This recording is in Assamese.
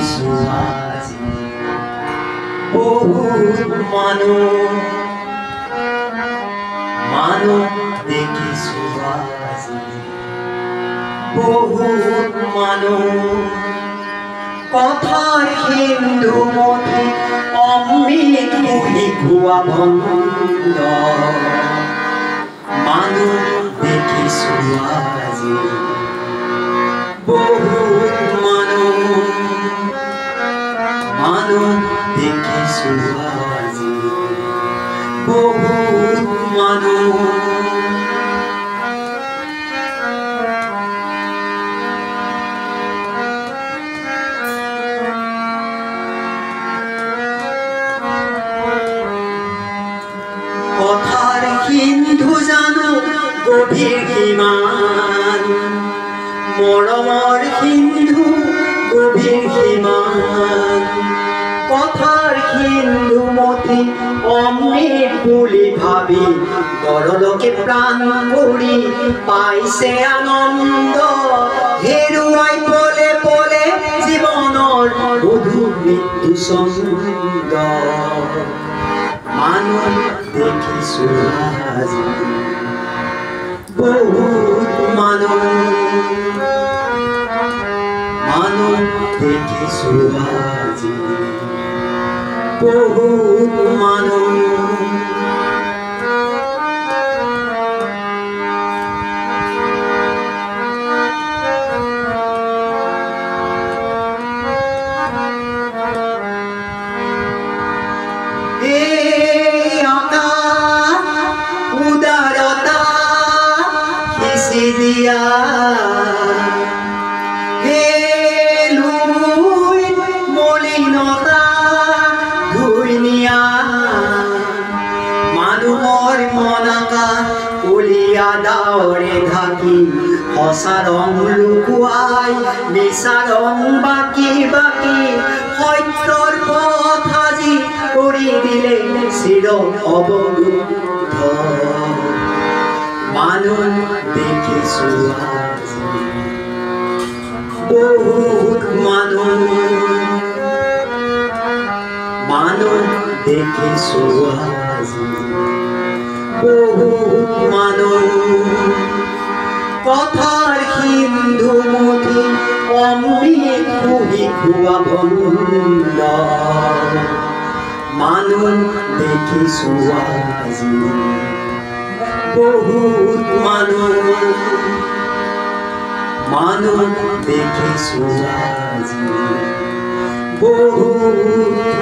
দেখিছো আজি বহুত মানুহ দেখিছো আজি বহুত মানুহ কথাৰ সিন্ধু মতে অমৃত মুহি খোৱা ভণ্ড মানুহ দেখিছো আজি বহুত মানুহ দেখিছো আজি বহুত মানুহ কথাৰ সিন্ধু জানো গভীৰ কিমান মৰমৰ সিন্ধু গভীৰ কিমান কথাৰ সিন্ধু মতি অমৃত বুলি ভাবি বৰলোকে প্ৰাণ কৰি পাইছে আনন্দ হেৰুৱাই পলে পলে জীৱনৰ গধুৰ মৃত্যু ছন্দ মানুহ দেখিছো আজি বহুত মানুহ দেখিছো আজি বহুত মানুহ উদারতা খিচি দিয়া হে লুই মলিনতা ধুই নিয়া মানুহৰ মনাকা কলিয়া ডাৱৰে ঢাকি সঁচা ৰং লুকুৱাই মিছা ৰং বাকি বাকি সত্যৰ পথ আজি কৰি দিলে চিৰ অৱৰুদ্ধ মানুহ দেখিছো আজি বহুত মানুহ দেখিছো আজি বহুত মানুহ কথাৰ সিন্ধু মতি অমৃত মুহি খোৱা ভণ্ড মানুহ দেখিছো আজি বহুত মানুহ দেখিছো আজি বহুত